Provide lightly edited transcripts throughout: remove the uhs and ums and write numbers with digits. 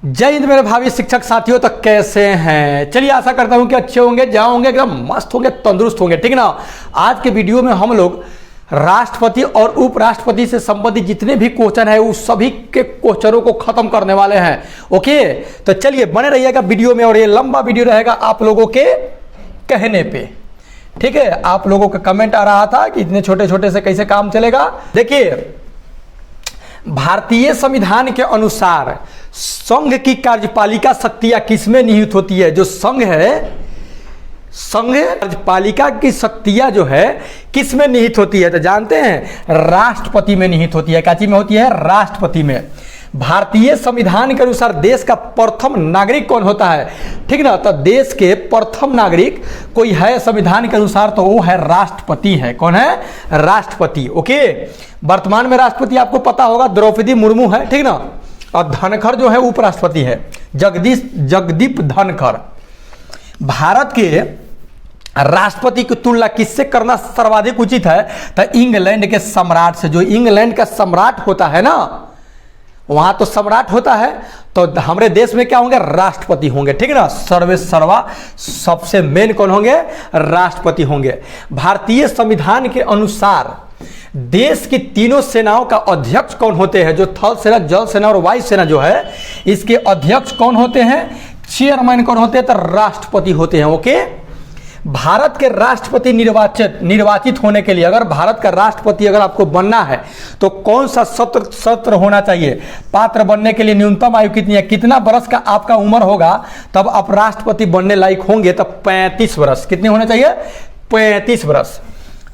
जय हिंद मेरे भावी शिक्षक साथियों, तो कैसे हैं? चलिए आशा करता हूं कि अच्छे होंगे, जाओगे एकदम मस्त होंगे, तंदुरुस्त होंगे, ठीक ना। आज के वीडियो में हम लोग राष्ट्रपति और उपराष्ट्रपति से संबंधित जितने भी क्वेश्चन है उस सभी के क्वेश्चनों को खत्म करने वाले हैं। ओके, तो चलिए बने रहिएगा वीडियो में, और ये लंबा वीडियो रहेगा आप लोगों के कहने पे, ठीक है। आप लोगों का कमेंट आ रहा था कि इतने छोटे छोटे से कैसे काम चलेगा। देखिए, भारतीय संविधान के अनुसार संघ की कार्यपालिका शक्तियां किसमें निहित होती है? जो संघ है, संघ कार्यपालिका की शक्तियां जो है किसमें निहित होती है? तो जानते हैं, राष्ट्रपति में निहित होती है। काची में होती है? राष्ट्रपति में। भारतीय संविधान के अनुसार देश का प्रथम नागरिक कौन होता है? ठीक ना। तो देश के प्रथम नागरिक कोई है संविधान के अनुसार, तो वो है राष्ट्रपति है। कौन है? राष्ट्रपति। ओके, वर्तमान में राष्ट्रपति आपको पता होगा द्रौपदी मुर्मू है, ठीक ना। और धनखड़ जो है उपराष्ट्रपति है, जगदीप धनखड़। भारत के राष्ट्रपति की तुलना किससे करना सर्वाधिक उचित है? तो इंग्लैंड के सम्राट से। जो इंग्लैंड का सम्राट होता है ना, वहां तो सम्राट होता है, तो हमारे देश में क्या होंगे? राष्ट्रपति होंगे, ठीक है ना। सर्वे सर्वा सबसे मेन कौन होंगे? राष्ट्रपति होंगे। भारतीय संविधान के अनुसार देश की तीनों सेनाओं का अध्यक्ष कौन होते हैं? जो थल सेना, जल सेना और वायु सेना जो है, इसके अध्यक्ष कौन होते हैं? चेयरमैन कौन होते हैं? तो राष्ट्रपति होते हैं। ओके, भारत के राष्ट्रपति निर्वाचित होने के लिए, अगर भारत का राष्ट्रपति अगर आपको बनना है तो कौन सा सत्र होना चाहिए? पात्र बनने के लिए न्यूनतम आयु कितनी है? कितना वर्ष का आपका उम्र होगा तब आप राष्ट्रपति बनने लायक होंगे? तब 35 वर्ष। कितने होने चाहिए? 35 वर्ष।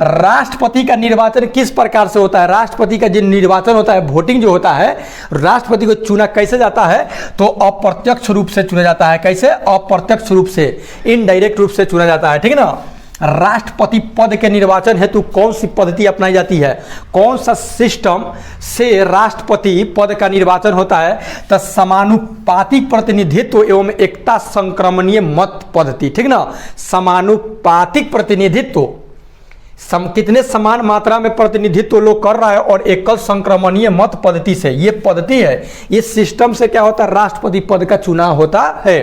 राष्ट्रपति का निर्वाचन किस प्रकार से होता है? राष्ट्रपति का जो निर्वाचन होता है, वोटिंग जो होता है, राष्ट्रपति को चुना कैसे जाता है? तो अप्रत्यक्ष रूप से चुना जाता है। कैसे? अप्रत्यक्ष रूप से, इनडायरेक्ट रूप से चुना जाता है, ठीक है ना। राष्ट्रपति पद के निर्वाचन हेतु कौन सी पद्धति अपनाई जाती है? कौन सा सिस्टम से राष्ट्रपति पद का निर्वाचन होता है? तो समानुपातिक प्रतिनिधित्व एवं एकता संक्रमणीय मत पद्धति, ठीक ना। समानुपातिक प्रतिनिधित्व, कितने समान मात्रा में प्रतिनिधित्व लोग कर रहा है, और एकल संक्रमणीय मत पद्धति से, ये पद्धति है, इस सिस्टम से क्या होता है? राष्ट्रपति पद का चुनाव होता है।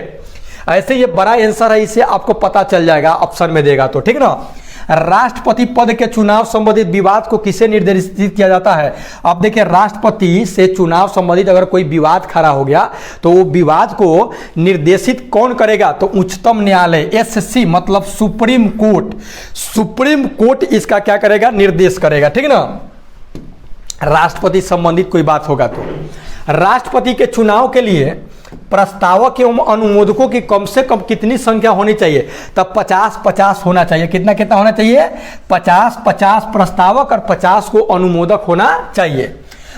ऐसे ये बड़ा आंसर है, इसे आपको पता चल जाएगा ऑप्शन में देगा तो, ठीक ना। राष्ट्रपति पद के चुनाव संबंधित विवाद को किसे निर्देशित किया जाता है? अब देखिए, राष्ट्रपति से चुनाव संबंधित अगर कोई विवाद खड़ा हो गया तो वो विवाद को निर्देशित कौन करेगा? तो उच्चतम न्यायालय, एससी मतलब सुप्रीम कोर्ट। सुप्रीम कोर्ट इसका क्या करेगा? निर्देश करेगा, ठीक ना। राष्ट्रपति संबंधित कोई बात होगा तो राष्ट्रपति के चुनाव के लिए प्रस्तावक एवं अनुमोदकों की कम से कम कितनी संख्या होनी चाहिए? तब 50-50 होना चाहिए। कितना कितना होना चाहिए? 50-50 प्रस्तावक और 50 को अनुमोदक होना चाहिए।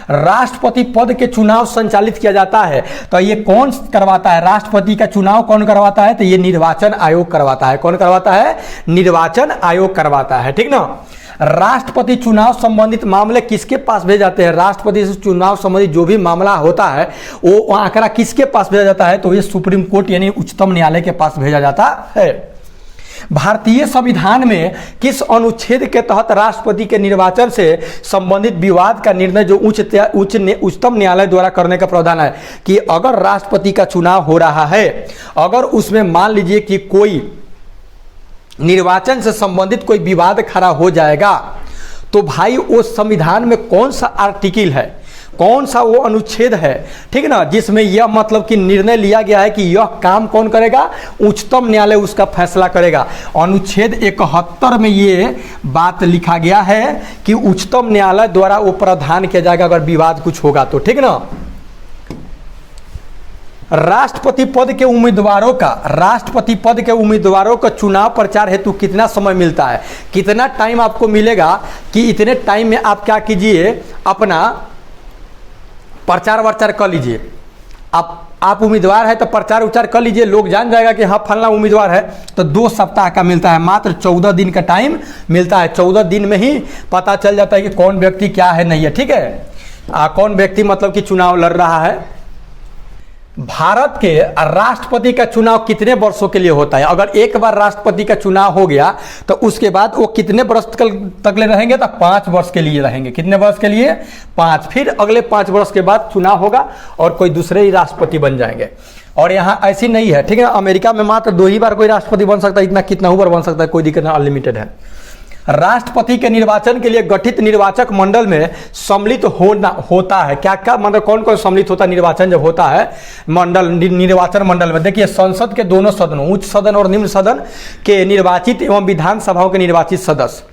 राष्ट्रपति पद के चुनाव संचालित किया जाता है, तो ये कौन करवाता है? राष्ट्रपति का चुनाव कौन करवाता है? तो ये निर्वाचन आयोग करवाता है। कौन करवाता है? निर्वाचन आयोग करवाता है, ठीक ना। राष्ट्रपति चुनाव संबंधित मामले किसके पास भेजे जाते हैं? राष्ट्रपति से चुनाव संबंधित जो भी मामला होता है वो आंकड़ा किसके पास भेजा जाता है? तो ये सुप्रीम कोर्ट यानी उच्चतम न्यायालय के पास भेजा जाता है। भारतीय संविधान में किस अनुच्छेद के तहत राष्ट्रपति के निर्वाचन से संबंधित विवाद का निर्णय जो उच्चतम न्यायालय द्वारा करने का प्रावधान है? कि अगर राष्ट्रपति का चुनाव हो रहा है, अगर उसमें मान लीजिए कि कोई निर्वाचन से संबंधित कोई विवाद खड़ा हो जाएगा, तो भाई वो संविधान में कौन सा आर्टिकल है, कौन सा वो अनुच्छेद है, ठीक है ना, जिसमें यह मतलब कि निर्णय लिया गया है कि यह काम कौन करेगा? उच्चतम न्यायालय उसका फैसला करेगा। अनुच्छेद 71 में ये बात लिखा गया है कि उच्चतम न्यायालय द्वारा वो प्रावधान किया जाएगा अगर विवाद कुछ होगा तो, ठीक ना। राष्ट्रपति पद के उम्मीदवारों का चुनाव प्रचार हेतु कितना समय मिलता है? कितना टाइम आपको मिलेगा कि इतने टाइम में आप क्या कीजिए? अपना प्रचार वर्चार कर लीजिए। आप उम्मीदवार है तो प्रचार उचार कर लीजिए, लोग जान जाएगा कि हाँ फलना उम्मीदवार है। तो 2 सप्ताह का मिलता है, मात्र 14 दिन का टाइम मिलता है। 14 दिन में ही पता चल जाता है कि कौन व्यक्ति क्या है, नहीं है, ठीक है। कौन व्यक्ति मतलब कि चुनाव लड़ रहा है। भारत के राष्ट्रपति का चुनाव कितने वर्षों के लिए होता है? अगर एक बार राष्ट्रपति का चुनाव हो गया तो उसके बाद वो कितने वर्ष तक ले रहेंगे? तो 5 वर्ष के लिए रहेंगे। कितने वर्ष के लिए? 5। फिर अगले 5 वर्ष के बाद चुनाव होगा और कोई दूसरे ही राष्ट्रपति बन जाएंगे। और यहाँ ऐसी नहीं है, ठीक है। अमेरिका में मात्र 2 ही बार कोई राष्ट्रपति बन सकता है, इतना कितना बार बन सकता है, कोई दिक्कत नहीं, अनलिमिटेड है। राष्ट्रपति के निर्वाचन के लिए गठित निर्वाचक मंडल में सम्मिलित होता है। क्या क्या मतलब कौन कौन सम्मिलित होता है निर्वाचन जब होता है मंडल, निर्वाचन मंडल में? देखिए, संसद के दोनों सदनों, उच्च सदन और निम्न सदन के निर्वाचित एवं विधानसभाओं के निर्वाचित सदस्य,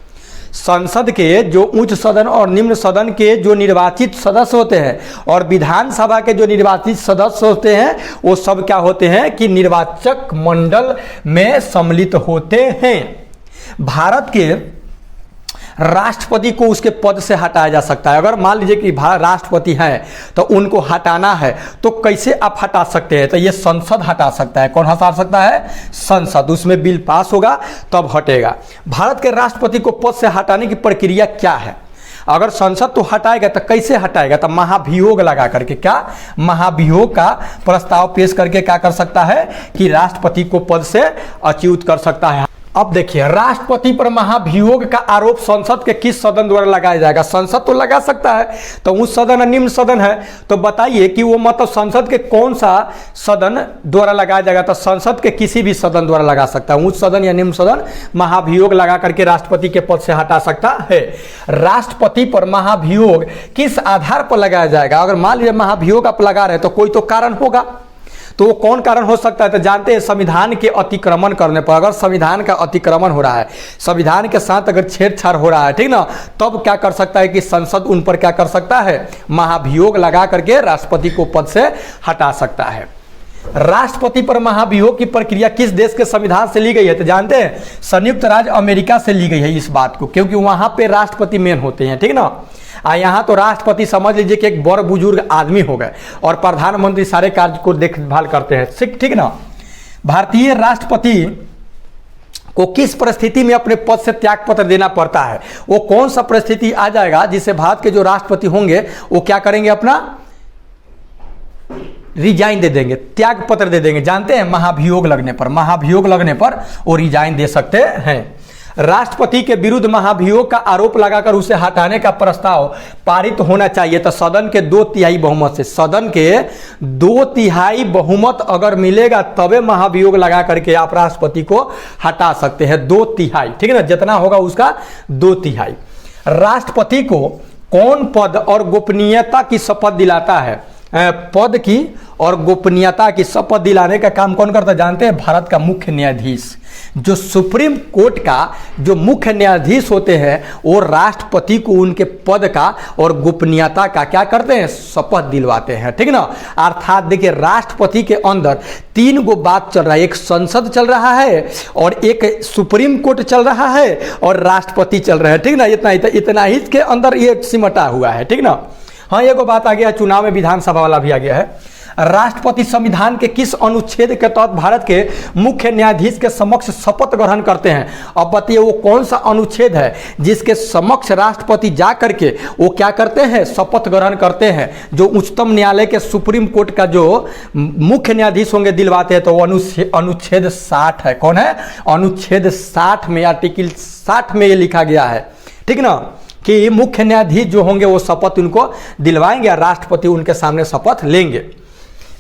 संसद के जो उच्च सदन और निम्न सदन के जो निर्वाचित सदस्य होते हैं और विधानसभा के जो निर्वाचित सदस्य होते हैं, वो सब क्या होते हैं कि निर्वाचक मंडल में सम्मिलित होते हैं। भारत के राष्ट्रपति को उसके पद से हटाया जा सकता है। अगर मान लीजिए कि राष्ट्रपति हैं तो उनको हटाना है, तो कैसे आप हटा सकते हैं? तो ये संसद हटा सकता है। कौन हटा सकता है? संसद। उसमें बिल पास होगा तब हटेगा। भारत के राष्ट्रपति को पद से हटाने की प्रक्रिया क्या है? अगर संसद तो हटाएगा तो कैसे हटाएगा? तो महाभियोग लगा करके, क्या महाभियोग का प्रस्ताव पेश करके क्या कर सकता है कि राष्ट्रपति को पद से अच्युत कर सकता है। अब देखिए, राष्ट्रपति पर महाभियोग का आरोप संसद के किस सदन द्वारा लगाया जाएगा? संसद तो लगा सकता है, तो उच्च सदन और निम्न सदन है, तो बताइए कि वो मतलब संसद के कौन सा सदन द्वारा लगाया जाएगा? तो संसद के किसी भी सदन द्वारा लगा सकता है। उच्च सदन या निम्न सदन महाभियोग लगा करके राष्ट्रपति के पद से हटा सकता है। राष्ट्रपति पर महाभियोग किस आधार पर लगाया जाएगा? अगर मान लीजिए महाभियोग आप लगा रहे हैं तो कोई तो कारण होगा, तो वो कौन कारण हो सकता है? तो जानते हैं, संविधान के अतिक्रमण करने पर। अगर संविधान का अतिक्रमण हो रहा है, संविधान के साथ अगर छेड़छाड़ हो रहा है, ठीक ना, तब क्या कर सकता है कि संसद उन पर क्या कर सकता है? महाभियोग लगा करके राष्ट्रपति को पद से हटा सकता है। राष्ट्रपति पर महाभियोग की प्रक्रिया किस देश के संविधान से ली गई है? तो जानते हैं, संयुक्त राज्य अमेरिका से ली गई है इस बात को, क्योंकि वहां पे राष्ट्रपति मेन होते हैं, ठीक ना। यहाँ तो राष्ट्रपति समझ लीजिए कि एक बड़ बुजुर्ग आदमी हो गए और प्रधानमंत्री सारे कार्य को देखभाल करते हैं, ठीक ना। भारतीय राष्ट्रपति को किस परिस्थिति में अपने पद से त्याग पत्र देना पड़ता है? वो कौन सा परिस्थिति आ जाएगा जिससे भारत के जो राष्ट्रपति होंगे वो क्या करेंगे? अपना रिजाइन दे देंगे, त्याग पत्र दे देंगे। जानते हैं, महाभियोग लगने पर, महाभियोग लगने पर वो रिजाइन दे सकते हैं। राष्ट्रपति के विरुद्ध महाभियोग का आरोप लगाकर उसे हटाने का प्रस्ताव पारित होना चाहिए तो सदन के 2/3 बहुमत से, सदन के 2/3 बहुमत अगर मिलेगा तबे महाभियोग लगा करके आप राष्ट्रपति को हटा सकते हैं। 2/3, ठीक है ना, जितना होगा उसका 2/3। राष्ट्रपति को कौन पद और गोपनीयता की शपथ दिलाता है? पद की और गोपनीयता की शपथ दिलाने का काम कौन करता है? जानते हैं, भारत का मुख्य न्यायाधीश। जो सुप्रीम कोर्ट का जो मुख्य न्यायाधीश होते हैं वो राष्ट्रपति को उनके पद का और गोपनीयता का क्या करते हैं? शपथ दिलवाते हैं, ठीक ना। अर्थात देखिए, राष्ट्रपति के अंदर 3 गो बात चल रहा है, एक संसद चल रहा है और एक सुप्रीम कोर्ट चल रहा है और राष्ट्रपति चल रहा है, ठीक ना। इतना ही के अंदर ये सिमटा हुआ है, ठीक ना। हाँ, ये को बात आ गया है, चुनाव में विधानसभा वाला भी आ गया है। राष्ट्रपति संविधान के किस अनुच्छेद के तहत भारत के मुख्य न्यायाधीश के समक्ष शपथ ग्रहण करते हैं? अब बताइए, वो कौन सा अनुच्छेद है जिसके समक्ष राष्ट्रपति जा करके वो क्या करते हैं? शपथ ग्रहण करते हैं। जो उच्चतम न्यायालय के सुप्रीम कोर्ट का जो मुख्य न्यायाधीश होंगे दिलवाते हैं, तो वो अनुच्छेद 60 है। कौन है? अनुच्छेद 60 में, आर्टिकल 60 में ये लिखा गया है, ठीक ना, कि मुख्य न्यायाधीश जो होंगे वो शपथ उनको दिलवाएंगे, राष्ट्रपति उनके सामने शपथ लेंगे।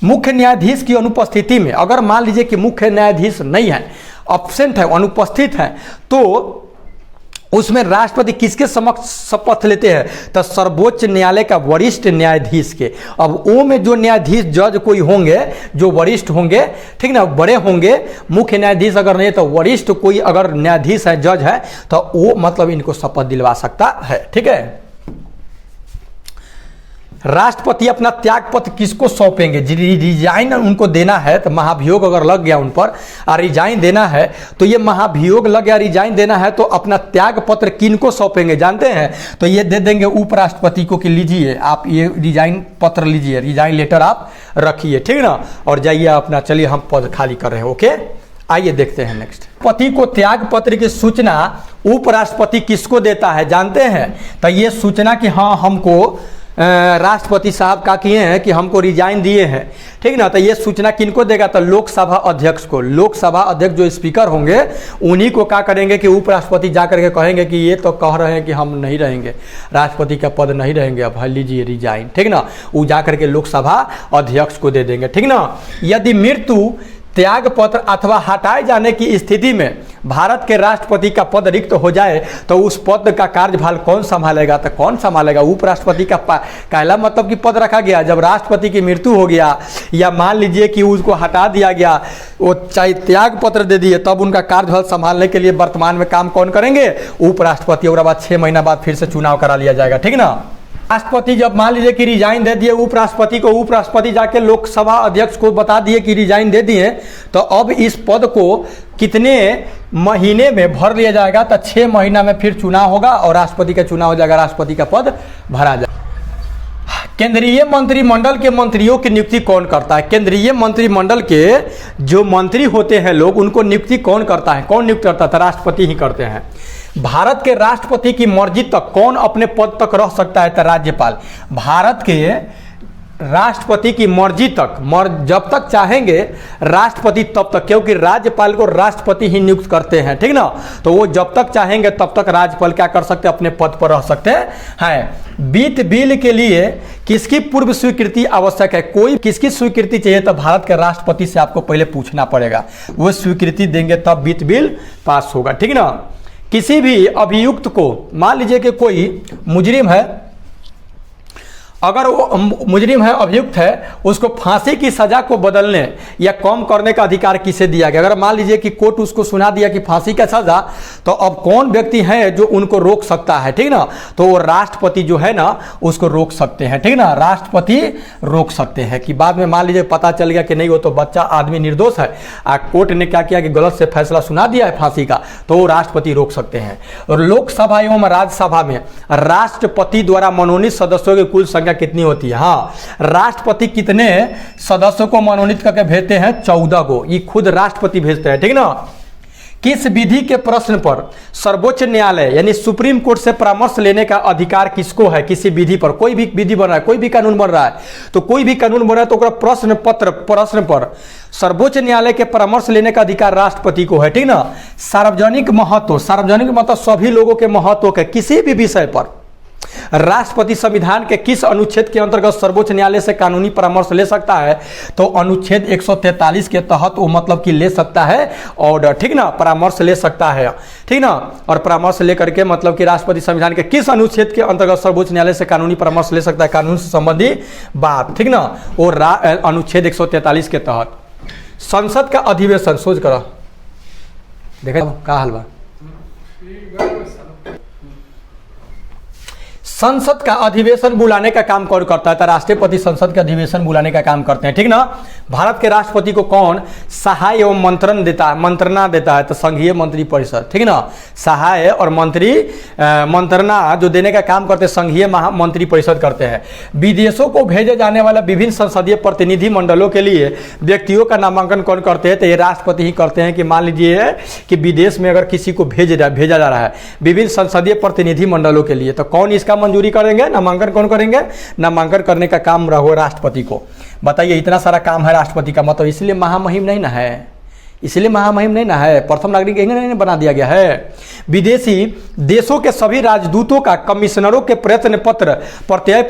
मुख्य न्यायाधीश की अनुपस्थिति में, अगर मान लीजिए कि मुख्य न्यायाधीश नहीं है, एब्सेंट है, अनुपस्थित है, तो उसमें राष्ट्रपति किसके समक्ष शपथ लेते हैं? तो सर्वोच्च न्यायालय का वरिष्ठ न्यायाधीश के। अब वो में जो न्यायाधीश जज कोई होंगे जो वरिष्ठ होंगे, ठीक ना, बड़े होंगे, मुख्य न्यायाधीश अगर नहीं तो वरिष्ठ कोई अगर न्यायाधीश है, जज है, तो वो मतलब इनको शपथ दिलवा सकता है, ठीक है। राष्ट्रपति अपना त्याग पत्र किसको सौंपेंगे? रिजाइन उनको देना है, तो महाभियोग अगर लग गया उन पर और रिजाइन देना है, तो ये महाभियोग लग गया, रिजाइन देना है, तो अपना त्याग पत्र किनको सौंपेंगे? जानते हैं, तो ये दे देंगे उपराष्ट्रपति को कि लीजिए आप ये रिजाइन पत्र लीजिए, रिजाइन लेटर आप रखिए, ठीक है ना, और जाइए अपना, चलिए हम पद खाली कर रहे हैं। ओके, आइए देखते हैं नेक्स्ट। पति को त्याग पत्र की सूचना उपराष्ट्रपति किसको देता है? जानते हैं, तो ये सूचना कि हाँ हमको राष्ट्रपति साहब क्या किए हैं कि हमको रिजाइन दिए हैं, ठीक ना। तो ये सूचना किनको देगा, तो लोकसभा अध्यक्ष को। लोकसभा अध्यक्ष जो स्पीकर होंगे उन्हीं को क्या करेंगे कि उपराष्ट्रपति जा करके कहेंगे कि ये तो कह रहे हैं कि हम नहीं रहेंगे, राष्ट्रपति का पद नहीं रहेंगे, अब लीजिए रिजाइन, ठीक ना। वो जा करके लोकसभा अध्यक्ष को दे देंगे, ठीक ना। यदि मृत्यु, त्याग पत्र अथवा हटाए जाने की स्थिति में भारत के राष्ट्रपति का पद रिक्त हो जाए तो उस पद का कार्यभार कौन संभालेगा, तो कौन संभालेगा, उपराष्ट्रपति का पहला मतलब कि पद रखा गया। जब राष्ट्रपति की मृत्यु हो गया या मान लीजिए कि उसको हटा दिया गया, वो चाहे त्याग पत्र दे दिए, तब उनका कार्यभार संभालने के लिए वर्तमान में काम कौन करेंगे, उपराष्ट्रपति। और बाद 6 महीना बाद फिर से चुनाव करा लिया जाएगा, ठीक ना। राष्ट्रपति जब मान लीजिए कि रिजाइन दे दिए उपराष्ट्रपति को, उपराष्ट्रपति जाके लोकसभा अध्यक्ष को बता दिए कि रिजाइन दे दिए, तो अब इस पद को कितने महीने में भर लिया जाएगा, तो 6 महीना में फिर चुनाव होगा और राष्ट्रपति का चुनाव हो जाएगा, राष्ट्रपति का पद भरा जाएगा। केंद्रीय मंत्रिमंडल के मंत्रियों की नियुक्ति कौन करता है। केंद्रीय मंत्रिमंडल के जो मंत्री होते हैं लोग, उनको नियुक्ति कौन करता है, कौन नियुक्त करता है, राष्ट्रपति ही करते हैं। भारत के राष्ट्रपति की मर्जी तक कौन अपने पद तक रह सकता है, तो राज्यपाल। भारत के राष्ट्रपति की मर्जी तक, जब तक चाहेंगे राष्ट्रपति तब तक, क्योंकि राज्यपाल को राष्ट्रपति ही नियुक्त करते हैं, ठीक ना। तो वो जब तक चाहेंगे तब तक राज्यपाल क्या कर सकते हैं, अपने पद पर रह सकते हैं। वित्त बिल के लिए किसकी पूर्व स्वीकृति आवश्यक है, कोई किसकी स्वीकृति चाहिए, तो भारत के राष्ट्रपति से आपको पहले पूछना पड़ेगा, वो स्वीकृति देंगे तब वित्त बिल पास होगा, ठीक ना। किसी भी अभियुक्त को, मान लीजिए कि कोई मुजरिम है, अगर वो मुजरिम है, अभियुक्त है, उसको फांसी की सजा को बदलने या कम करने का अधिकार किसे दिया गया। अगर मान लीजिए कि कोर्ट उसको सुना दिया कि फांसी का सजा, तो अब कौन व्यक्ति है जो उनको रोक सकता है, ठीक ना। तो वो राष्ट्रपति जो है ना उसको रोक सकते हैं, ठीक ना। राष्ट्रपति रोक सकते हैं कि बाद में मान लीजिए पता चल गया कि नहीं वो तो बच्चा आदमी निर्दोष है, कोर्ट ने क्या किया कि गलत से फैसला सुना दिया है फांसी का, तो वो राष्ट्रपति रोक सकते हैं। और लोकसभा एवं राज्यसभा में राष्ट्रपति द्वारा मनोनीत सदस्यों की कुल संख्या कितनी होती है। हाँ, राष्ट्रपति कितने सदस्यों को मनोनीत करके भेजते हैं, 14 को, ये खुद राष्ट्रपति भेजते हैं, ठीक ना। किस विधि के प्रश्न पर सर्वोच्च न्यायालय यानी सुप्रीम कोर्ट से परामर्श लेने का अधिकार किसको है, किसी विधि पर। कोई भी विधि बन रहा है, कोई भी कानून बन रहा है, तो कोई भी कानून बन रहा है तो प्रश्न पर सर्वोच्च न्यायालय के परामर्श लेने का अधिकार राष्ट्रपति को है, ठीक ना। सार्वजनिक महत्व, सार्वजनिक मतलब सभी लोगों के महत्व के किसी भी विषय पर राष्ट्रपति संविधान के किस अनुच्छेद के अंतर्गत सर्वोच्च न्यायालय से कानूनी परामर्श ले सकता है, तो अनुच्छेद 143 के तहत वो मतलब कि ले सकता है ऑर्डर, ठीक ना, परामर्श ले सकता है, ठीक ना। और परामर्श लेकर के मतलब कि राष्ट्रपति संविधान के किस अनुच्छेद के अंतर्गत सर्वोच्च न्यायालय से कानूनी परामर्श ले सकता है, कानून से संबंधी बात, ठीक ना, वो अनुच्छेद 143 के तहत। संसद का अधिवेशन, सोच करो, देखा का हाल बा। संसद का अधिवेशन बुलाने का काम कौन करता है, तो राष्ट्रपति संसद का अधिवेशन बुलाने का काम करते हैं, ठीक ना। भारत के राष्ट्रपति को कौन सहाय एवं मंत्रणा देता है, तो संघीय मंत्री परिषद, ठीक ना। सहाय और मंत्रणा जो देने का काम करते हैं संघीय मंत्री परिषद करते हैं। विदेशों को भेजे जाने वाला विभिन्न संसदीय प्रतिनिधि मंडलों के लिए व्यक्तियों का नामांकन कौन करते हैं, तो ये राष्ट्रपति ही करते हैं। कि मान लीजिए कि विदेश में अगर किसी को भेजा जा रहा है विभिन्न संसदीय प्रतिनिधि मंडलों के लिए, तो कौन इसका मंजूरी करेंगे, नामांकन कौन करेंगे, नामांकन करने का काम रहो राष्ट्रपति को। बताइए, इतना सारा काम है राष्ट्रपति का, मतलब इसलिए महामहिम नहीं ना है, इसलिए महामहिम नहीं ना है, प्रथम नागरिक नहीं बना दिया गया है। विदेशी देशों के सभी राजदूतों का कमिश्नरों के प्रत्यय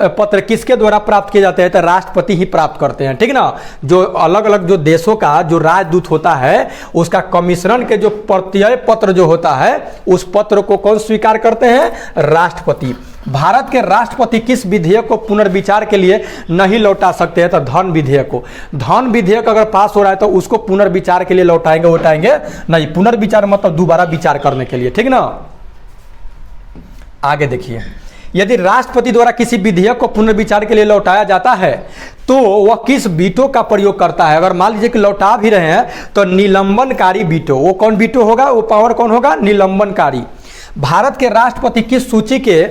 पत्र किसके द्वारा प्राप्त किए जाते हैं, तो राष्ट्रपति ही प्राप्त करते हैं, ठीक ना। जो अलग अलग जो देशों का जो राजदूत होता है उसका कमिश्नर के जो प्रत्यय पत्र जो होता है उस पत्र को कौन स्वीकार करते हैं, राष्ट्रपति। भारत के राष्ट्रपति किस विधेयक को पुनर्विचार के लिए नहीं लौटा सकते हैं, तो धन विधेयक को। धन विधेयक अगर पास हो रहा है तो उसको पुनर्विचार के लिए लौटाएंगे नहीं, पुनर्विचार मतलब दोबारा विचार करने के लिए, ठीक ना। आगे देखिए, यदि राष्ट्रपति द्वारा किसी विधेयक को पुनर्विचार के लिए लौटाया जाता है तो वह किस वीटो का प्रयोग करता है। अगर मान लीजिए कि लौटा भी रहे हैं तो निलंबनकारी वीटो, वो कौन वीटो होगा, वो पावर कौन होगा, निलंबनकारी। भारत के राष्ट्रपति किस सूची के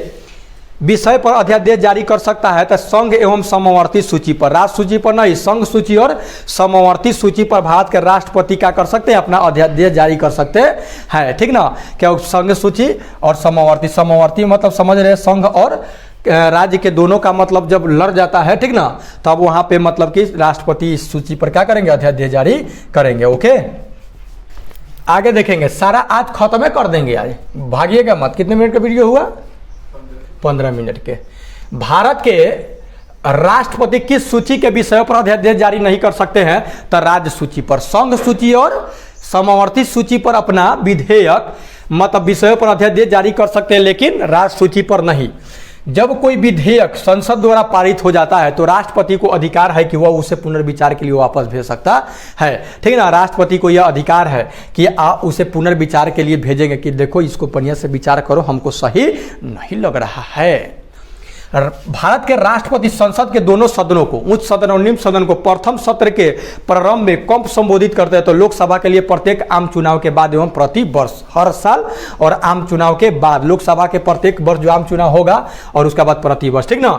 विषय पर अध्यादेश जारी कर सकता है, तो संघ एवं समवर्ती सूची पर, राष्ट्र सूची पर नहीं, संघ सूची और समवर्ती सूची पर भारत के राष्ट्रपति क्या कर सकते हैं, अपना अध्यादेश जारी कर सकते हैं, ठीक ना। क्या संघ सूची और समवर्ती मतलब समझ रहे, संघ और राज्य के दोनों का मतलब जब लड़ जाता है, ठीक ना, तब वहां पे मतलब कि राष्ट्रपति इस सूची पर क्या करेंगे, अध्यादेश जारी करेंगे। ओके, आगे देखेंगे। सारा आज खत्म कर देंगे, आज भागिएगा मत। कितने मिनट का वीडियो हुआ? 15 मिनट के। भारत के राष्ट्रपति किस सूची के विषय पर अध्यादेश जारी नहीं कर सकते हैं? तो राज्य सूची पर, संघ सूची और समवर्ती सूची पर अपना विधेयक मतलब विषयों पर अध्यादेश जारी कर सकते हैं, लेकिन राज्य सूची पर नहीं। जब कोई विधेयक संसद द्वारा पारित हो जाता है तो राष्ट्रपति को अधिकार है कि वह उसे पुनर्विचार के लिए वापस भेज सकता है, ठीक है ना। राष्ट्रपति को यह अधिकार है कि आप उसे पुनर्विचार के लिए भेजेंगे कि देखो इसको बढ़िया से विचार करो, हमको सही नहीं लग रहा है। भारत के राष्ट्रपति संसद के दोनों सदनों को, उच्च सदन और निम्न सदन को प्रथम सत्र के प्रारंभ में कब संबोधित करते हैं? तो लोकसभा के लिए प्रत्येक आम चुनाव के बाद एवं प्रति वर्ष, हर साल, और आम चुनाव के बाद, लोकसभा के प्रत्येक वर्ष जो आम चुनाव होगा और उसके बाद प्रति वर्ष, ठीक ना।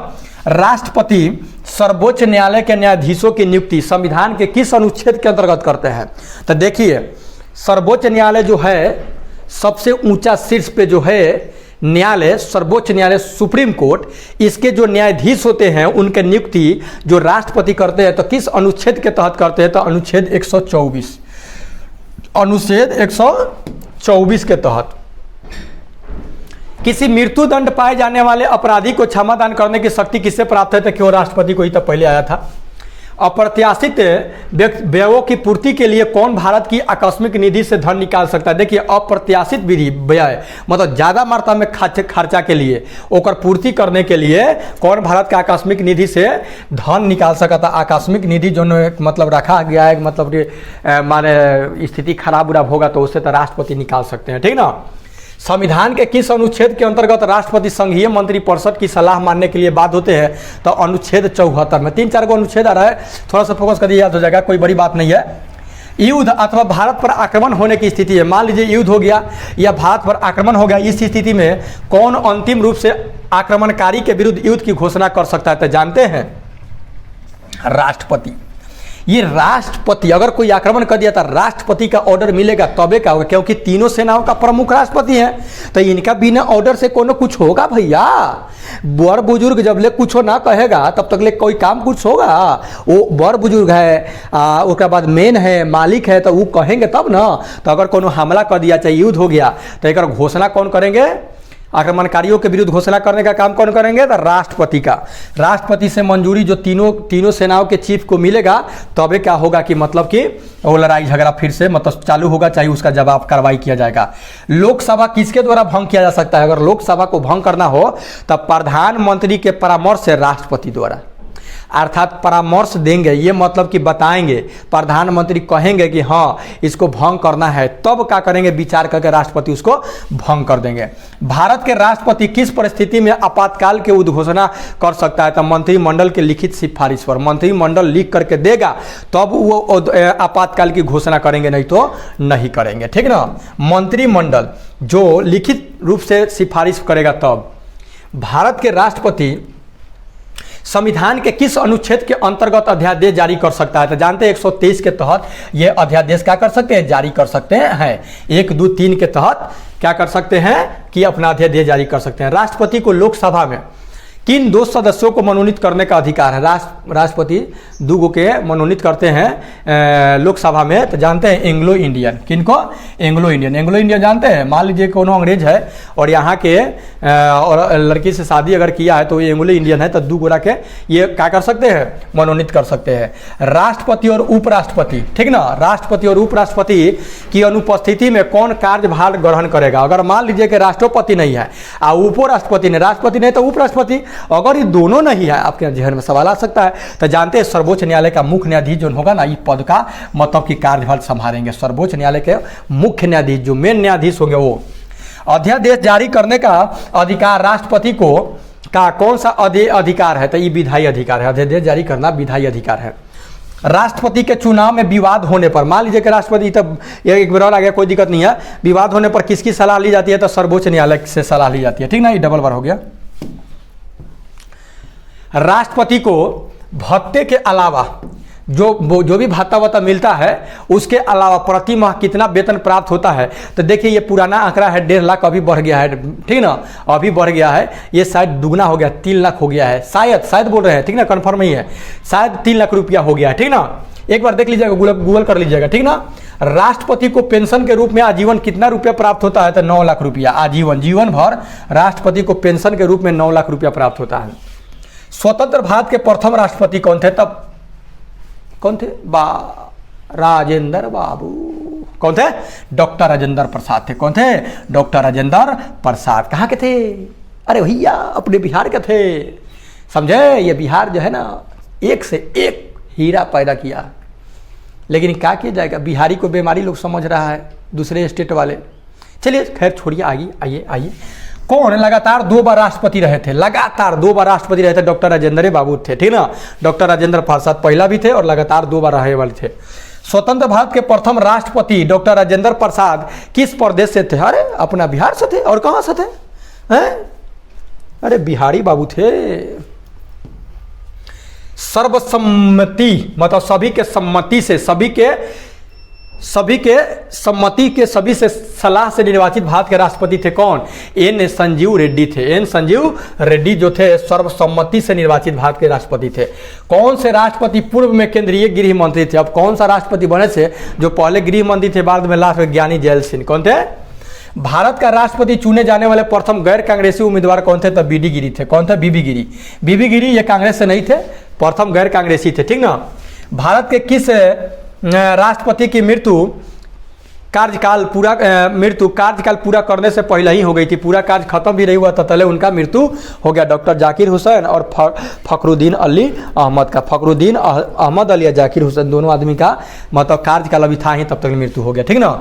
राष्ट्रपति सर्वोच्च न्यायालय के न्यायाधीशों की नियुक्ति संविधान के किस अनुच्छेद के अंतर्गत करते हैं? तो देखिए, सर्वोच्च न्यायालय जो है, सबसे ऊंचा शीर्ष पे जो है न्यायालय, सर्वोच्च न्यायालय, सुप्रीम कोर्ट, इसके जो न्यायाधीश होते हैं उनके नियुक्ति जो राष्ट्रपति करते हैं तो किस अनुच्छेद के तहत करते हैं? तो अनुच्छेद 124, अनुच्छेद 124 के तहत। किसी मृत्यु दंड पाए जाने वाले अपराधी को क्षमादान करने की शक्ति किससे प्राप्त है? तो क्यों राष्ट्रपति को ही तो पहले आया था। अप्रत्याशित व्ययों की पूर्ति के लिए कौन भारत की आकस्मिक निधि से धन निकाल सकता है? देखिए, अप्रत्याशित विधि व्यय मतलब ज्यादा मात्रा में खर्चा के लिए ओकर पूर्ति करने के लिए कौन भारत का आकस्मिक निधि से धन निकाल सकता? आकस्मिक निधि जो मतलब रखा गया है, मतलब माने स्थिति खराब उराब होगा तो उससे तो राष्ट्रपति निकाल सकते हैं, ठीक ना। संविधान के किस अनुच्छेद के अंतर्गत राष्ट्रपति संघीय मंत्रिपरिषद की सलाह मानने के लिए बाध्य होते हैं? तो अनुच्छेद 74 में। 3-4 को अनुच्छेद आ रहा है, थोड़ा सा फोकस करिए, याद हो जाएगा, कोई बड़ी बात नहीं है। युद्ध अथवा भारत पर आक्रमण होने की स्थिति है, मान लीजिए युद्ध हो गया या भारत पर आक्रमण हो गया, इस स्थिति में कौन अंतिम रूप से आक्रमणकारी के विरुद्ध युद्ध की घोषणा कर सकता है? तो जानते हैं, राष्ट्रपति। ये राष्ट्रपति अगर कोई आक्रमण कर दिया तो राष्ट्रपति का ऑर्डर मिलेगा तबे क्या होगा, क्योंकि तीनों सेनाओं का प्रमुख राष्ट्रपति है, तो इनका बिना ऑर्डर से कोनो कुछ होगा भैया। बड़ बुजुर्ग जब ले कुछ ना कहेगा तब तक ले कोई काम कुछ होगा। वो बड़ बुजुर्ग है, उसके बाद मेन है, मालिक है, तो वो कहेंगे तब ना। तो अगर कोनो हमला कर दिया, चाहे युद्ध हो गया, तो एक घोषणा कौन करेंगे? आक्रमणकारियों के विरुद्ध घोषणा करने का काम कौन करेंगे? तो राष्ट्रपति का। राष्ट्रपति से मंजूरी जो तीनों सेनाओं के चीफ को मिलेगा तबे क्या होगा कि मतलब कि वो लड़ाई झगड़ा फिर से मतलब चालू होगा, चाहे उसका जवाब कार्रवाई किया जाएगा। लोकसभा किसके द्वारा भंग किया जा सकता है? अगर लोकसभा को भंग करना हो तब प्रधानमंत्री के परामर्श से राष्ट्रपति द्वारा, अर्थात परामर्श देंगे, ये मतलब कि बताएंगे, प्रधानमंत्री कहेंगे कि हाँ इसको भंग करना है, तब क्या करेंगे? विचार करके राष्ट्रपति उसको भंग कर देंगे। भारत के राष्ट्रपति किस परिस्थिति में आपातकाल के उद्घोषणा कर सकता है? तो मंत्रिमंडल के लिखित सिफारिश पर, मंत्रिमंडल लिख करके देगा तब वो आपातकाल की घोषणा करेंगे, नहीं तो नहीं करेंगे, ठीक ना। मंत्रिमंडल जो लिखित रूप से सिफारिश करेगा तब। भारत के राष्ट्रपति संविधान के किस अनुच्छेद के अंतर्गत अध्यादेश जारी कर सकता है? तो जानते हैं 123 के तहत ये अध्यादेश क्या कर सकते हैं? जारी कर सकते हैं। 1, 2, 3 के तहत क्या कर सकते हैं कि अपना अध्यादेश जारी कर सकते हैं। राष्ट्रपति को लोकसभा में किन 2 सदस्यों को मनोनीत करने का अधिकार है? राष्ट्रपति 2 के मनोनीत करते हैं लोकसभा में। तो जानते हैं एंग्लो इंडियन, किनको? एंग्लो इंडियन जानते हैं। मान लीजिए कोनो अंग्रेज है और यहाँ के और लड़की से शादी अगर किया है तो ये एंग्लो इंडियन है, तो 2 गोरा के ये क्या कर सकते हैं? मनोनीत कर सकते हैं। राष्ट्रपति और उपराष्ट्रपति, ठीक ना, राष्ट्रपति और उपराष्ट्रपति की अनुपस्थिति में कौन कार्यभार ग्रहण करेगा? अगर मान लीजिए कि राष्ट्रपति नहीं है और उपराष्ट्रपति नहीं, राष्ट्रपति नहीं तो उपराष्ट्रपति, अगर ये दोनों नहीं है, आपके जहन में सवाल आ सकता है। तो जानते हैं सर्वोच्च न्यायालय का मुख्य न्यायाधीश जो होगा ना, इस पद का मतलब कि कार्यभार संभालेंगे। सर्वोच्च न्यायालय के मुख्य न्यायाधीश जो मेन न्यायाधीश होंगे वो। अध्यादेश जारी करने का अधिकार राष्ट्रपति को का कौन सा अधिकार है? तो ये विधायी अधिकार है। अध्यादेश जारी करना विधायी अधिकार है। राष्ट्रपति के चुनाव में विवाद होने पर, मान लीजिए कि राष्ट्रपति, तब एक बार आ गया, कोई दिक्कत नहीं है, विवाद होने पर किसकी सलाह ली जाती है? तो सर्वोच्च न्यायालय से सलाह ली जाती है, ठीक ना। ये डबल बार हो गया। राष्ट्रपति को भत्ते के अलावा जो भी भाता वाता मिलता है उसके अलावा प्रति माह कितना वेतन प्राप्त होता है। तो देखिए ये पुराना आंकड़ा है 1.5 लाख, अभी बढ़ गया है, ठीक ना, अभी बढ़ गया है, ये शायद दुगना हो गया, 3 लाख हो गया है, शायद बोल रहे हैं, ठीक ना, कन्फर्म नहीं है, शायद 3 लाख रुपया हो गया है, ठीक ना। एक बार देख लीजिएगा, गूगल कर लीजिएगा, ठीक ना। राष्ट्रपति को पेंशन के रूप में आजीवन कितना रुपया प्राप्त होता है? तो 9 लाख रुपया आजीवन, जीवन भर राष्ट्रपति को पेंशन के रूप में 9 लाख रुपया प्राप्त होता है। स्वतंत्र भारत के प्रथम राष्ट्रपति कौन थे? तब कौन थे? राजेंद्र बाबू। कौन थे? डॉक्टर राजेंद्र प्रसाद थे। कौन थे? डॉक्टर राजेंद्र प्रसाद। कहाँ के थे? अरे भैया अपने बिहार के थे, समझे। ये बिहार जो है ना, एक से एक हीरा पैदा किया, लेकिन क्या किया जाएगा, बिहारी को बीमारी लोग समझ रहा है, दूसरे स्टेट वाले। चलिए खैर छोड़िए, आइए। कौन लगातार 2 बार राष्ट्रपति रहे थे? लगातार 2 बार राष्ट्रपति रहे थे, डॉक्टर राजेंद्र बाबू थे, ठीक ना। डॉक्टर राजेंद्र प्रसाद पहला भी थे और लगातार 2 बार रहे वाले थे। स्वतंत्र भारत के प्रथम राष्ट्रपति डॉक्टर राजेंद्र प्रसाद किस प्रदेश से थे? अरे अपना बिहार से थे। और कहाँ से थे? हैं? अरे बिहारी बाबू थे। सर्वसम्मति मतलब सभी के सम्मति से, सभी के सभी से सलाह से निर्वाचित भारत के राष्ट्रपति थे। कौन? एन संजीव रेड्डी थे। एन संजीव रेड्डी जो थे सर्वसम्मति से निर्वाचित भारत के राष्ट्रपति थे। कौन से राष्ट्रपति पूर्व में केंद्रीय गृह मंत्री थे? अब कौन सा राष्ट्रपति बने थे जो पहले गृह मंत्री थे, बाद में लास्ट में ज्ञानी जैल सिंह। कौन थे? भारत का राष्ट्रपति चुने जाने वाले प्रथम गैर कांग्रेसी उम्मीदवार कौन थे? तब बीडी गिरी थे। कौन थे? बीबी गिरी। बीबी गिरी ये कांग्रेस से नहीं थे, प्रथम गैर कांग्रेसी थे, ठीक ना। भारत के किस राष्ट्रपति की कार्यकाल पूरा करने से पहले ही हो गई थी? पूरा कार्य खत्म भी नहीं हुआ था, पहले उनका मृत्यु हो गया। डॉक्टर जाकिर हुसैन और फखरुद्दीन अली अहमद का। फखरुद्दीन अहमद अली या जाकिर हुसैन दोनों आदमी का मतलब कार्यकाल अभी था ही, तब तक मृत्यु हो गया, ठीक ना।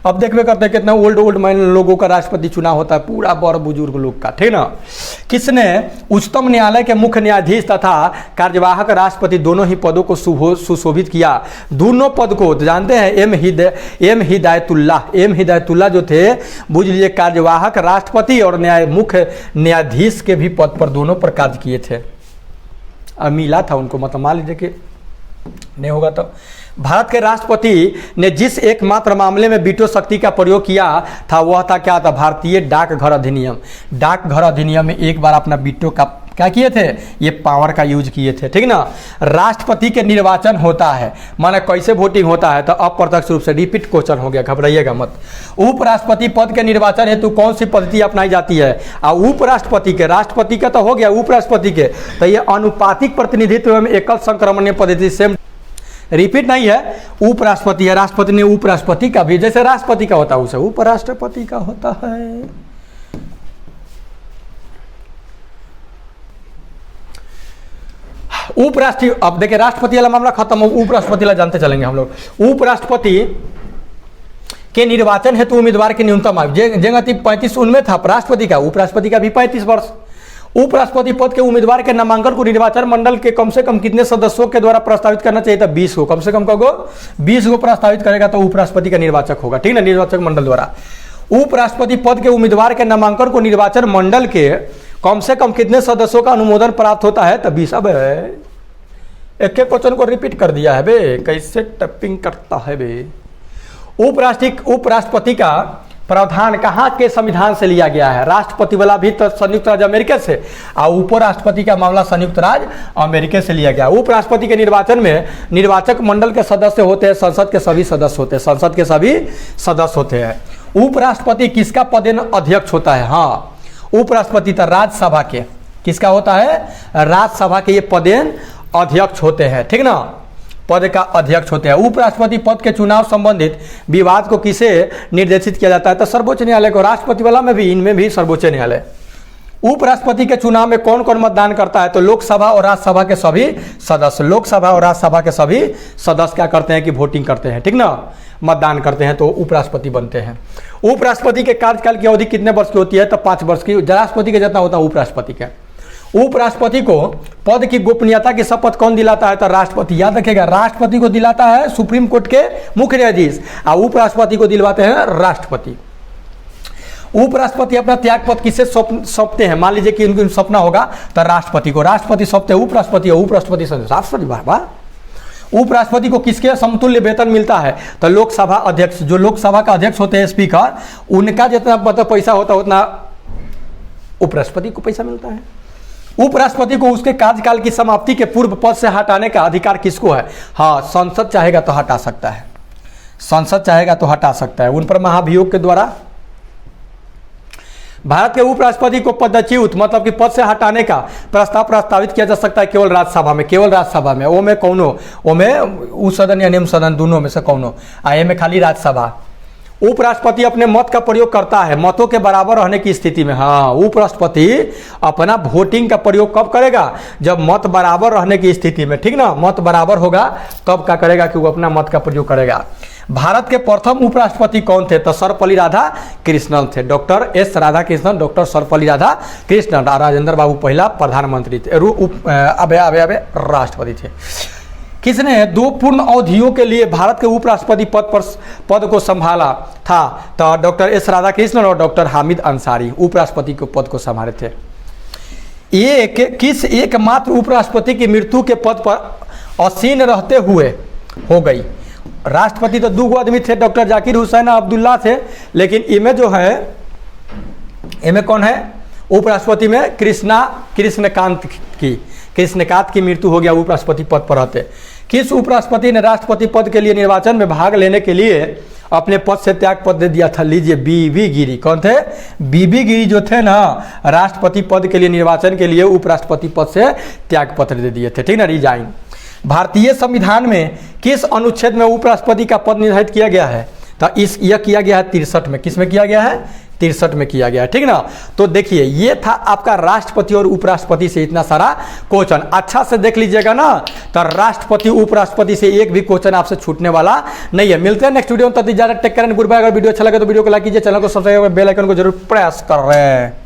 अब देखते करते हैं कितना ओल्ड मैन लोगों का राष्ट्रपति चुनाव होता है, पूरा बड़ बुजुर्ग लोग का, ठीक ना। किसने उच्चतम न्यायालय के मुख्य न्यायाधीश तथा कार्यवाहक राष्ट्रपति दोनों ही पदों को सुशोभित किया? दोनों पद को जानते हैं? एम हिदायतुल्लाह जो थे, बुझ लीजिए, कार्यवाहक राष्ट्रपति और मुख्य न्यायाधीश के भी पद पर दोनों पर कार्य किए थे। अब मिला था उनको, मतलब मान लीजिए कि नहीं होगा तो। भारत के राष्ट्रपति ने जिस एकमात्र मामले में वीटो शक्ति का प्रयोग किया था वह था क्या? था भारतीय डाकघर अधिनियम। डाकघर अधिनियम में एक बार अपना वीटो का क्या किए थे? ये पावर का यूज किए थे, ठीक ना। राष्ट्रपति के निर्वाचन होता है, माने कैसे वोटिंग होता है? तो अप्रत्यक्ष रूप से, रिपीट क्वेश्चन हो गया, घबराइएगा मत। उपराष्ट्रपति पद के निर्वाचन हेतु कौन सी पद्धति अपनाई जाती है? उपराष्ट्रपति के, राष्ट्रपति का तो हो गया, उपराष्ट्रपति के तो ये अनुपातिक प्रतिनिधित्व में एकल संक्रमणीय पद्धति, सेम, रिपीट नहीं है, उपराष्ट्रपति है। राष्ट्रपति ने उपराष्ट्रपति का भी, जैसे राष्ट्रपति का होता है उसे उपराष्ट्रपति का होता है। उपराष्ट्रीय, अब देखिए राष्ट्रपति वाला मामला खत्म हो, उपराष्ट्रपति वाला जानते चलेंगे हम लोग। उपराष्ट्रपति के निर्वाचन हेतु उम्मीदवार की न्यूनतम आयु जगह 35 उनमें था, राष्ट्रपति का, उपराष्ट्रपति का भी 35 वर्ष। उपराष्ट्रपति पद के उम्मीदवार के नामांकन को निर्वाचन मंडल के कम से कम कितने सदस्यों के द्वारा प्रस्तावित करना चाहिए था? 20 को, कम से कम कहो 20 को प्रस्तावित करेगा तो उपराष्ट्रपति का निर्वाचक होगा, ठीक ना, निर्वाचक मंडल द्वारा। उपराष्ट्रपति पद के उम्मीदवार के नामांकन को निर्वाचन मंडल के कम से कम कितने सदस्यों का अनुमोदन प्राप्त होता है? तो 20। अब एक क्वेश्चन को रिपीट कर दिया है बे, कैसे टाइपिंग करता है बे। उपराष्ट्रपति का प्रावधान कहाँ के संविधान से लिया गया है? राष्ट्रपति वाला भी तो संयुक्त राज्य अमेरिका से, और उपराष्ट्रपति का मामला संयुक्त राज्य अमेरिका से लिया गया। उपराष्ट्रपति के निर्वाचन में निर्वाचक मंडल के सदस्य होते हैं, संसद के सभी सदस्य होते हैं, संसद के सभी सदस्य होते हैं। उपराष्ट्रपति किसका पदेन अध्यक्ष होता है? हाँ, उपराष्ट्रपति तो राज्यसभा के, किसका होता है? राज्यसभा के ये पदेन अध्यक्ष होते हैं, ठीक ना, पद का अध्यक्ष होते हैं। उपराष्ट्रपति पद के चुनाव संबंधित विवाद को किसे निर्देशित किया जाता है? तो सर्वोच्च न्यायालय को। राष्ट्रपति वाला में भी, इनमें भी सर्वोच्च न्यायालय। उपराष्ट्रपति के चुनाव में कौन कौन मतदान करता है? तो लोकसभा और राज्यसभा के सभी सदस्य, लोकसभा और राज्यसभा के सभी सदस्य क्या करते हैं कि वोटिंग करते हैं, ठीक ना, मतदान करते हैं तो उपराष्ट्रपति बनते हैं। उपराष्ट्रपति के कार्यकाल की अवधि कितने वर्ष की होती है? तो 5 वर्ष की। राष्ट्रपति के जितना होता है उपराष्ट्रपति के। उपराष्ट्रपति को पद की गोपनीयता की शपथ कौन दिलाता है? तो राष्ट्रपति। याद रखिएगा, राष्ट्रपति को दिलाता है सुप्रीम कोर्ट के मुख्य न्यायाधीश, और उपराष्ट्रपति को दिलवाते हैं राष्ट्रपति। उपराष्ट्रपति अपना त्याग पत्र किसे सौंपते हैं? मान लीजिए कि उनको सौंपना होगा तो राष्ट्रपति को, राष्ट्रपति सौंपते हैं उपराष्ट्रपति, और उपराष्ट्रपति राष्ट्रपति। बाबा उपराष्ट्रपति को किसके समतुल्य वेतन मिलता है? तो लोकसभा अध्यक्ष, जो लोकसभा का अध्यक्ष होते हैं स्पीकर, उनका जितना मतलब पैसा होता है उतना उपराष्ट्रपति को पैसा मिलता है। उपराष्ट्रपति को उसके कार्यकाल की समाप्ति के पूर्व पद से हटाने का अधिकार किसको है? हाँ, संसद चाहेगा तो हटा सकता है, संसद चाहेगा तो हटा सकता है। उन पर महाभियोग के द्वारा भारत के उपराष्ट्रपति को पदच्युत मतलब कि पद से हटाने का प्रस्ताव प्रस्तावित किया जा सकता है केवल राज्यसभा में, केवल राज्यसभा में। ओ में कौनो, ओ में उस सदन या निम्न सदन दोनों में से कौनो, आए में खाली राज्यसभा। उपराष्ट्रपति अपने मत का प्रयोग करता है मतों के बराबर रहने की स्थिति में। हाँ, उपराष्ट्रपति अपना वोटिंग का प्रयोग कब करेगा? जब मत बराबर रहने की स्थिति में, ठीक ना, मत बराबर होगा तब क्या करेगा कि वो अपना मत का प्रयोग करेगा। भारत के प्रथम उपराष्ट्रपति कौन थे? तो सर्वपल्ली राधाकृष्णन थे, doctor S Radhakrishnan, doctor Sarvepalli Radhakrishnan. Rajendra Babu पहला प्रधानमंत्री थे, अबे राष्ट्रपति थे। किसने 2 पूर्ण अवधियों के लिए भारत के उपराष्ट्रपति पद को संभाला था? तो डॉक्टर एस राधाकृष्णन और डॉक्टर हामिद अंसारी उपराष्ट्रपति के पद को संभाले थे। किस एकमात्र उपराष्ट्रपति की मृत्यु के पद पर आसीन रहते हुए हो गई? राष्ट्रपति तो 2 आदमी थे, डॉक्टर जाकिर हुसैन अब्दुल्ला थे, लेकिन इनमें जो है, इनमें कौन है उपराष्ट्रपति में? कृष्णकांत की मृत्यु हो गया उपराष्ट्रपति पद पर रहते। किस उपराष्ट्रपति ने राष्ट्रपति पद के लिए निर्वाचन में भाग लेने के लिए अपने पद से त्याग पत्र दे दिया था? लीजिए, बीबी गिरी। कौन थे? बीबी गिरी जो थे ना, राष्ट्रपति पद के लिए निर्वाचन के लिए उपराष्ट्रपति पद से त्याग पत्र दे दिए थे, ठीक ना, रिजाइन। भारतीय संविधान में किस अनुच्छेद में उपराष्ट्रपति का पद निर्धारित किया गया है? तो यह किया गया है 63 में। किस में किया गया है? 63 में किया गया है, ठीक ना। तो देखिए, ये था आपका राष्ट्रपति और उपराष्ट्रपति से इतना सारा क्वेश्चन। अच्छा से देख लीजिएगा ना, तो राष्ट्रपति उपराष्ट्रपति से एक भी क्वेश्चन आपसे छूटने वाला नहीं है। मिलते हैं नेक्स्ट वीडियो में, तब तक take care and goodbye. अगर वीडियो अच्छा लगे तो वीडियो को लाइक कीजिए, चैनल को सब्सक्राइब, बेल आइकन को जरूर प्रेस कर रहे हैं।